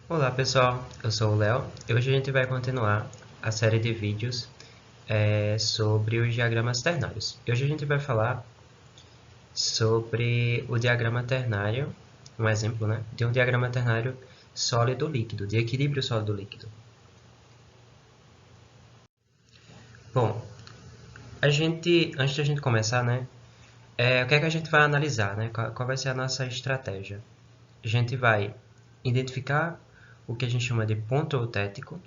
Olá pessoal, eu sou o Léo e hoje a gente vai continuar a série de vídeos sobre os diagramas ternários. E hoje a gente vai falar sobre o diagrama ternário, um exemplo, né, de um diagrama ternário sólido-líquido, de equilíbrio sólido-líquido. Bom, antes da gente começar, né, o que é que a gente vai analisar, né, qual vai ser a nossa estratégia? A gente vai identificar o que a gente chama de ponto eutético.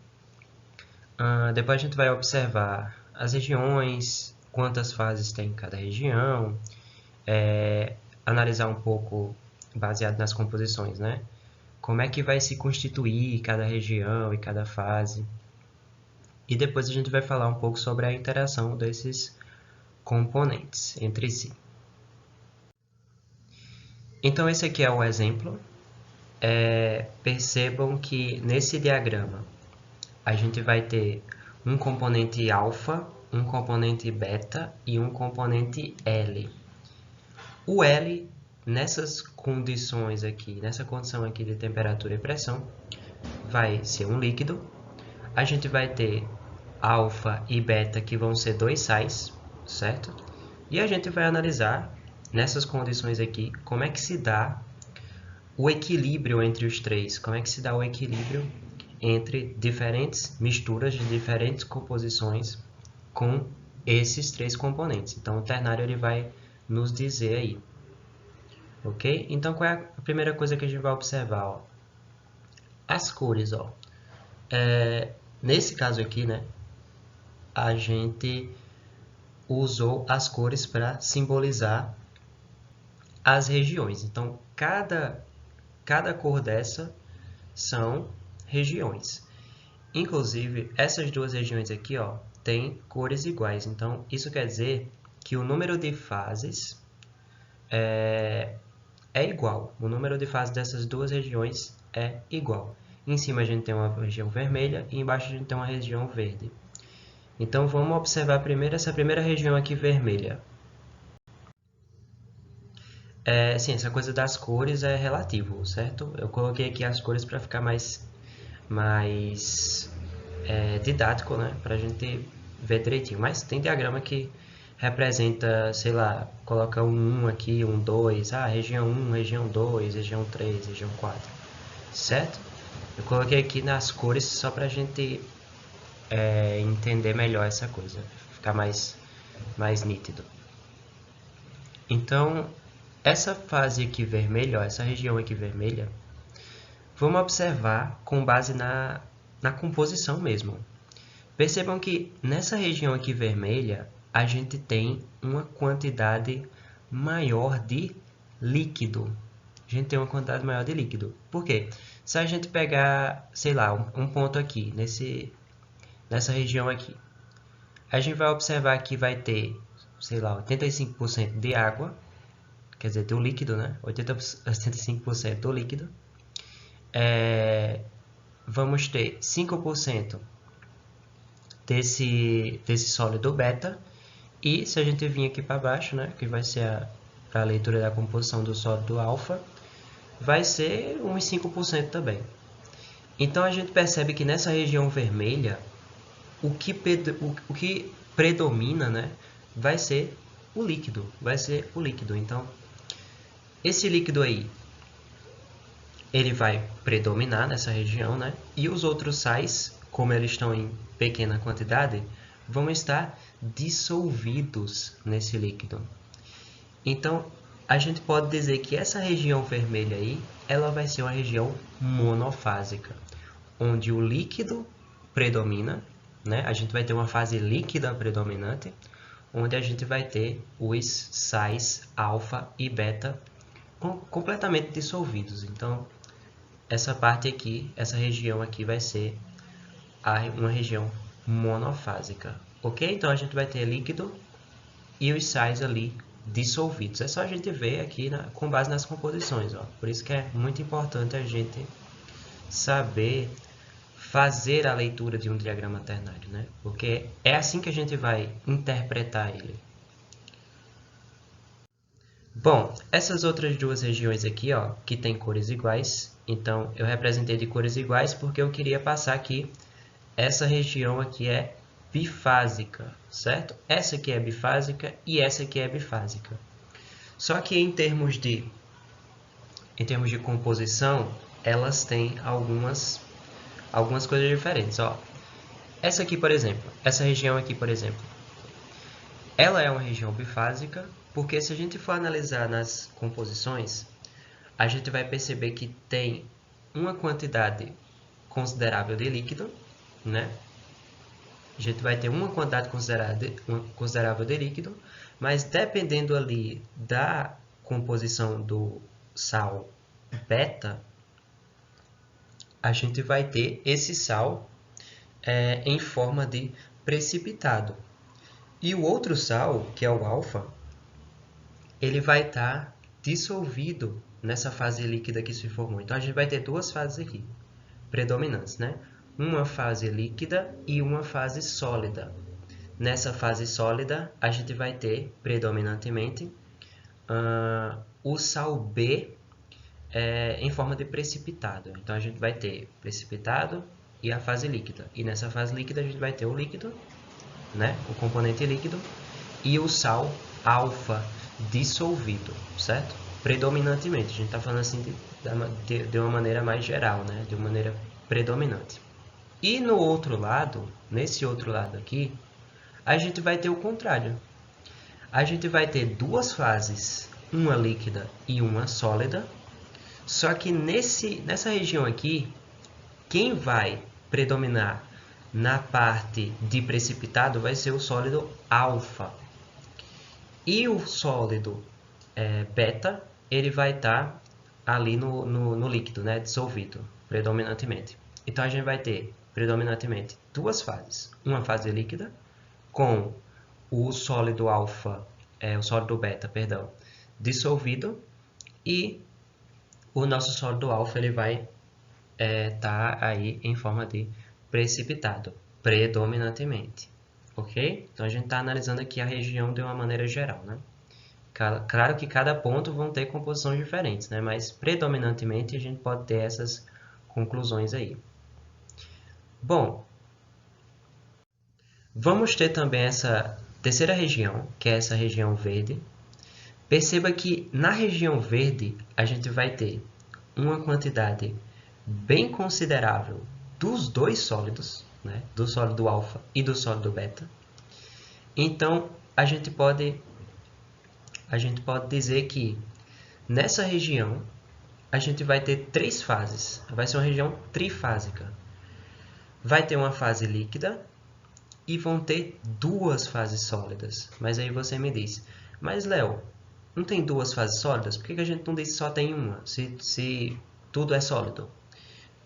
Depois a gente vai observar as regiões, quantas fases tem em cada região, analisar um pouco, baseado nas composições, né? Como é que vai se constituir cada região e cada fase. E depois a gente vai falar um pouco sobre a interação desses componentes entre si. Então esse aqui é o exemplo. Percebam que nesse diagrama a gente vai ter um componente alfa, um componente beta e um componente L. O L, nessas condições aqui, nessa condição aqui de temperatura e pressão, vai ser um líquido. A gente vai ter alfa e beta, que vão ser dois sais, certo? E a gente vai analisar, nessas condições aqui, como é que se dá o equilíbrio entre os três, como é que se dá o equilíbrio entre diferentes misturas de diferentes composições com esses três componentes. Então, o ternário ele vai nos dizer aí. Ok? Então, qual é a primeira coisa que a gente vai observar? Ó? As cores. Ó. Nesse caso aqui, né, a gente usou as cores para simbolizar as regiões. Então, cada cor dessa são regiões. Inclusive, essas duas regiões aqui, ó, têm cores iguais. Então, isso quer dizer que o número de fases é igual. O número de fases dessas duas regiões é igual. Em cima a gente tem uma região vermelha e embaixo a gente tem uma região verde. Então vamos observar primeiro essa primeira região aqui vermelha. Sim, essa coisa das cores é relativo, certo? Eu coloquei aqui as cores para ficar mais didático, né? Para a gente ver direitinho. Mas tem diagrama que representa, sei lá, coloca um 1 aqui, um 2, região 1, região 2, região 3, região 4, certo? Eu coloquei aqui nas cores só para a gente entender melhor essa coisa, ficar mais nítido. Então, essa fase aqui vermelha, ó, essa região aqui vermelha, vamos observar com base na composição mesmo. Percebam que nessa região aqui vermelha, a gente tem uma quantidade maior de líquido. A gente tem uma quantidade maior de líquido. Por quê? Se a gente pegar, sei lá, um ponto aqui, nessa região aqui, a gente vai observar que vai ter, sei lá, 85% de água, quer dizer, do líquido, né? 85% do líquido. Vamos ter 5% desse sólido beta. E se a gente vir aqui para baixo, né, que vai ser para a leitura da composição do sólido alfa, vai ser uns 5% também. Então a gente percebe que nessa região vermelha, o que predomina, né, vai ser o líquido. Vai ser o líquido. Então, esse líquido aí, ele vai predominar nessa região, né? E os outros sais, como eles estão em pequena quantidade, vão estar dissolvidos nesse líquido. Então, a gente pode dizer que essa região vermelha aí, ela vai ser uma região monofásica, onde o líquido predomina, né? A gente vai ter uma fase líquida predominante, onde a gente vai ter os sais alfa e beta completamente dissolvidos. Então, essa parte aqui, essa região aqui vai ser uma região monofásica, ok? Então, a gente vai ter líquido e os sais ali dissolvidos. É só a gente ver aqui com base nas composições, ó. Por isso que é muito importante a gente saber fazer a leitura de um diagrama ternário, né? Porque é assim que a gente vai interpretar ele. Bom, essas outras duas regiões aqui, ó, que tem cores iguais, então eu representei de cores iguais porque eu queria passar aqui, essa região aqui é bifásica, certo? Essa aqui é bifásica e essa aqui é bifásica. Só que em termos de composição, elas têm algumas coisas diferentes, ó. Essa aqui, por exemplo, essa região aqui, por exemplo, ela é uma região bifásica, porque se a gente for analisar nas composições, a gente vai perceber que tem uma quantidade considerável de líquido, né? A gente vai ter uma quantidade considerável de líquido, mas dependendo ali da composição do sal beta, a gente vai ter esse sal em forma de precipitado. E o outro sal, que é o alfa, ele vai estar dissolvido nessa fase líquida que se formou. Então, a gente vai ter duas fases aqui, predominantes, né? Uma fase líquida e uma fase sólida. Nessa fase sólida, a gente vai ter, predominantemente, o sal B em forma de precipitado. Então, a gente vai ter precipitado e a fase líquida. E nessa fase líquida, a gente vai ter o líquido, né? O componente líquido, e o sal alfa dissolvido, certo? Predominantemente, a gente está falando assim de uma maneira mais geral, né? De uma maneira predominante. E no outro lado, nesse outro lado aqui, a gente vai ter o contrário. A gente vai ter duas fases, uma líquida e uma sólida, só que nessa região aqui, quem vai predominar na parte de precipitado vai ser o sólido alfa. E o sólido beta, ele vai estar ali no líquido, né, dissolvido, predominantemente. Então, a gente vai ter, predominantemente, duas fases. Uma fase líquida, com o sólido alfa, o sólido beta, perdão, dissolvido, e o nosso sólido alfa ele vai estar aí em forma de precipitado, predominantemente. Ok? Então, a gente está analisando aqui a região de uma maneira geral, né? Claro que cada ponto vão ter composições diferentes, né? Mas predominantemente a gente pode ter essas conclusões aí. Bom, vamos ter também essa terceira região, que é essa região verde. Perceba que na região verde a gente vai ter uma quantidade bem considerável dos dois sólidos, né? Do sólido alfa e do sólido beta. Então, a gente pode dizer que nessa região a gente vai ter três fases. Vai ser uma região trifásica. Vai ter uma fase líquida e vão ter duas fases sólidas. Mas aí você me diz, mas Léo, não tem duas fases sólidas? Por que a gente não diz que só tem uma, se tudo é sólido?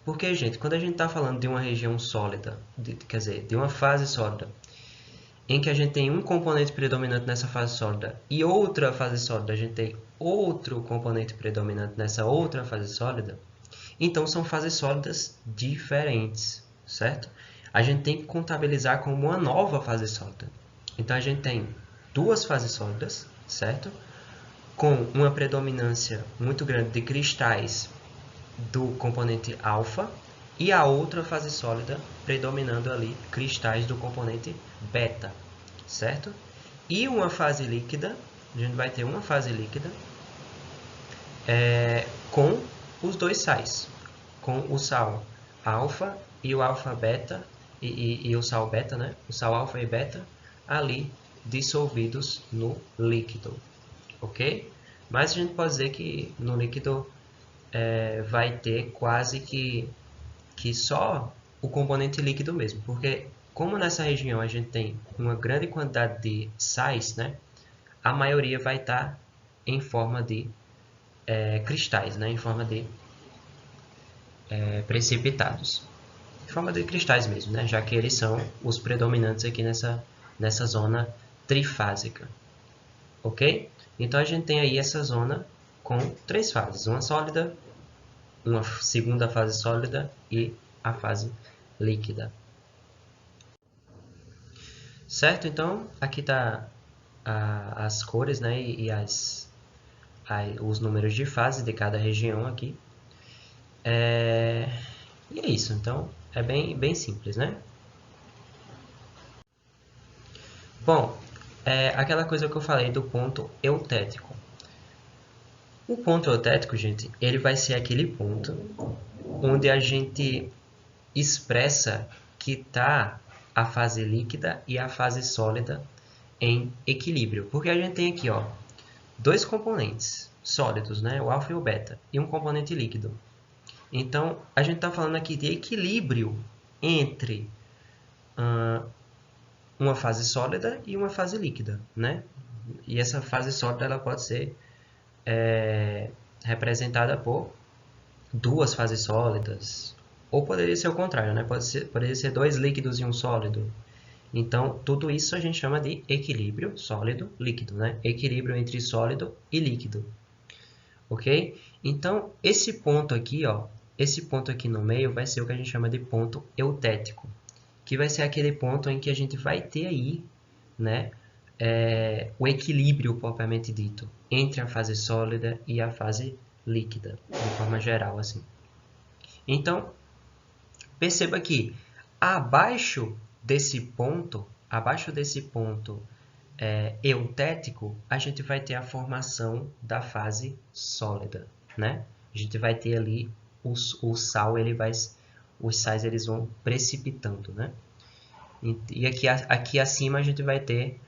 Porque, gente, quando a gente está falando de uma região sólida, quer dizer, de uma fase sólida, em que a gente tem um componente predominante nessa fase sólida e outra fase sólida, a gente tem outro componente predominante nessa outra fase sólida, então são fases sólidas diferentes, certo? A gente tem que contabilizar como uma nova fase sólida. Então a gente tem duas fases sólidas, certo? Com uma predominância muito grande de cristais do componente alfa e a outra fase sólida predominando ali cristais do componente beta, certo? E uma fase líquida, a gente vai ter uma fase líquida com os dois sais, com o sal alfa e o alfa beta e o sal beta, né? O sal alfa e beta ali dissolvidos no líquido, ok? Mas a gente pode dizer que no líquido vai ter quase que só o componente líquido mesmo, porque como nessa região a gente tem uma grande quantidade de sais, né, a maioria vai estar em forma de cristais, né, em forma de precipitados. Em forma de cristais mesmo, né, já que eles são os predominantes aqui nessa zona trifásica. Ok? Então a gente tem aí essa zona com três fases, uma sólida, uma segunda fase sólida e a fase líquida. Certo? Então, aqui está as cores, né, e os números de fase de cada região aqui. E é isso, então é bem simples, né? Bom, aquela coisa que eu falei do ponto eutético. O ponto eutético, gente, ele vai ser aquele ponto onde a gente expressa que está a fase líquida e a fase sólida em equilíbrio. Porque a gente tem aqui, ó, dois componentes sólidos, né? O alfa e o beta, e um componente líquido. Então, a gente está falando aqui de equilíbrio entre uma fase sólida e uma fase líquida, né? E essa fase sólida ela pode ser representada por duas fases sólidas, ou poderia ser o contrário, né? Poderia ser dois líquidos e um sólido. Então, tudo isso a gente chama de equilíbrio sólido-líquido, né? Equilíbrio entre sólido e líquido. Ok? Então, esse ponto aqui, ó, esse ponto aqui no meio vai ser o que a gente chama de ponto eutético, que vai ser aquele ponto em que a gente vai ter aí, né, o equilíbrio propriamente dito entre a fase sólida e a fase líquida, de forma geral, assim. Então, perceba que abaixo desse ponto eutético, a gente vai ter a formação da fase sólida, né? A gente vai ter ali os sais eles vão precipitando, né? E aqui acima a gente vai ter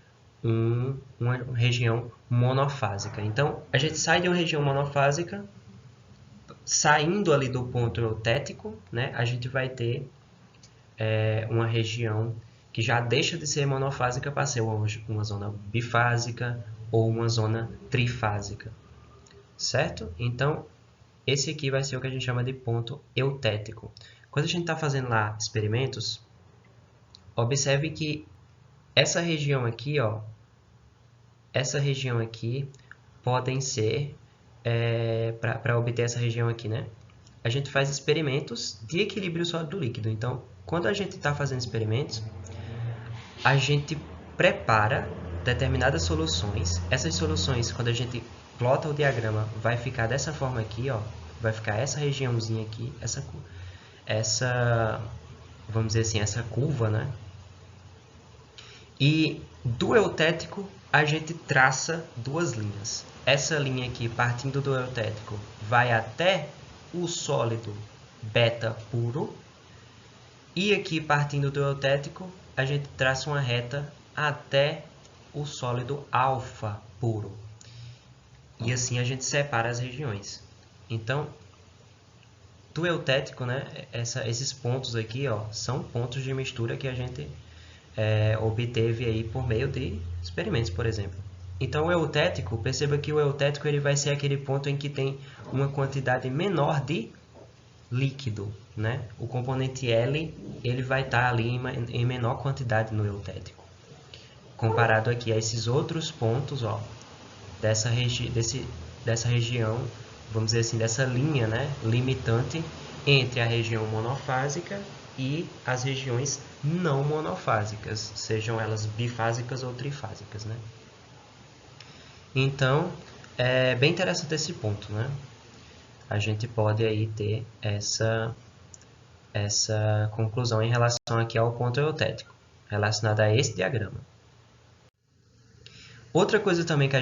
uma região monofásica. Então, a gente sai de uma região monofásica, saindo ali do ponto eutético, né? A gente vai ter uma região que já deixa de ser monofásica para ser uma zona bifásica ou uma zona trifásica, certo? Então, esse aqui vai ser o que a gente chama de ponto eutético. Quando a gente está fazendo lá experimentos, observe que essa região aqui, ó, essa região aqui podem ser, para obter essa região aqui, né? A gente faz experimentos de equilíbrio sólido-líquido. Então, quando a gente está fazendo experimentos, a gente prepara determinadas soluções. Essas soluções, quando a gente plota o diagrama, vai ficar dessa forma aqui, ó. Vai ficar essa regiãozinha aqui, vamos dizer assim, essa curva, né? E do eutético, a gente traça duas linhas. Essa linha aqui, partindo do eutético, vai até o sólido beta puro. E aqui, partindo do eutético, a gente traça uma reta até o sólido alfa puro. E assim a gente separa as regiões. Então, do eutético, né, esses pontos aqui, ó, são pontos de mistura que a gente obteve aí por meio de experimentos, por exemplo. Então, o eutético, perceba que o eutético ele vai ser aquele ponto em que tem uma quantidade menor de líquido, né? O componente L ele vai estar ali em menor quantidade no eutético, comparado aqui a esses outros pontos, ó, dessa região, vamos dizer assim, dessa linha, né, limitante entre a região monofásica e as regiões não monofásicas, sejam elas bifásicas ou trifásicas, né? Então, é bem interessante esse ponto, né? A gente pode aí ter essa conclusão em relação aqui ao ponto eutético, relacionada a esse diagrama. Outra coisa também que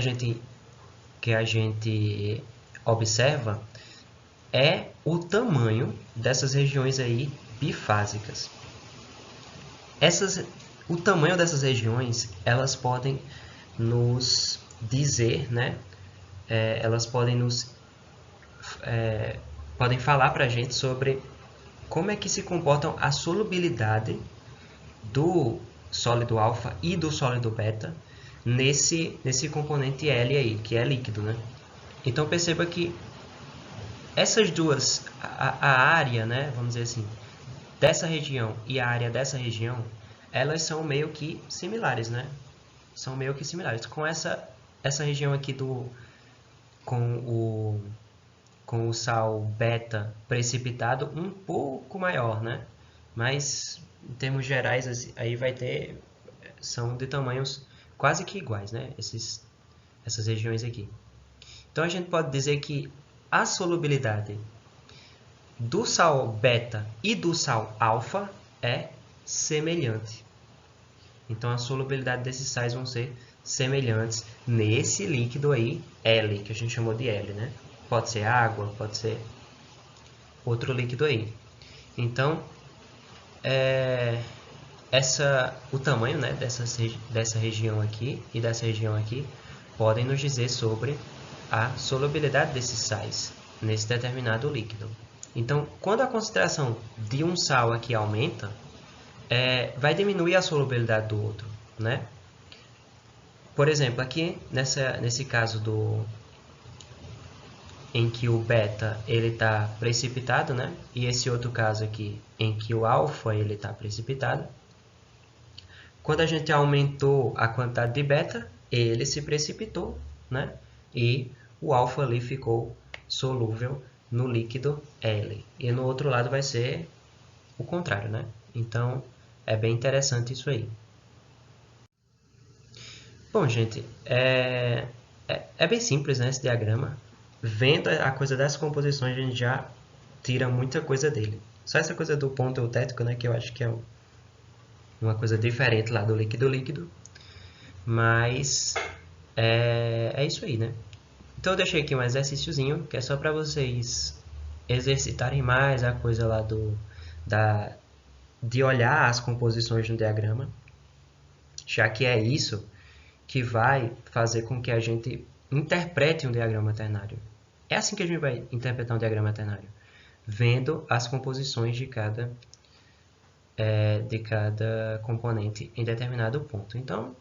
a gente observa é o tamanho dessas regiões aí bifásicas. O tamanho dessas regiões, elas podem nos dizer, né? Elas podem podem falar para a gente sobre como é que se comportam a solubilidade do sólido alfa e do sólido beta nesse componente L aí, que é líquido, né? Então perceba que essas duas, a área, né, vamos dizer assim, dessa região e a área dessa região, elas são meio que similares, né? São meio que similares. Com essa região aqui com o sal beta precipitado um pouco maior, né? Mas em termos gerais aí são de tamanhos quase que iguais, né? Essas regiões aqui. Então a gente pode dizer que a solubilidade do sal beta e do sal alfa é semelhante. Então a solubilidade desses sais vão ser semelhantes nesse líquido aí, L, que a gente chamou de L, né? Pode ser água, pode ser outro líquido aí. Então, o tamanho, né, dessa região aqui e dessa região aqui podem nos dizer sobre a solubilidade desses sais nesse determinado líquido. Então, quando a concentração de um sal aqui aumenta, vai diminuir a solubilidade do outro, né? Por exemplo, aqui nesse caso em que o beta ele está precipitado, né? E esse outro caso aqui em que o alfa ele está precipitado. Quando a gente aumentou a quantidade de beta, ele se precipitou, né? E o alfa ali ficou solúvel no líquido L. E no outro lado vai ser o contrário, né? Então, é bem interessante isso aí. Bom, gente, é bem simples, né, esse diagrama. Vendo a coisa das composições, a gente já tira muita coisa dele. Só essa coisa do ponto eutético, né, que eu acho que é uma coisa diferente lá do líquido-líquido. Mas é isso aí, né? Então eu deixei aqui um exercíciozinho, que é só para vocês exercitarem mais a coisa lá de olhar as composições no diagrama, já que é isso que vai fazer com que a gente interprete um diagrama ternário. É assim que a gente vai interpretar um diagrama ternário, vendo as composições de cada componente em determinado ponto. Então,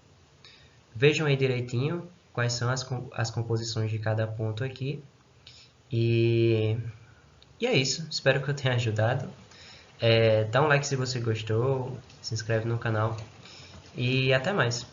vejam aí direitinho quais são as composições de cada ponto aqui. E é isso. Espero que eu tenha ajudado. Dá um like se você gostou, se inscreve no canal e até mais.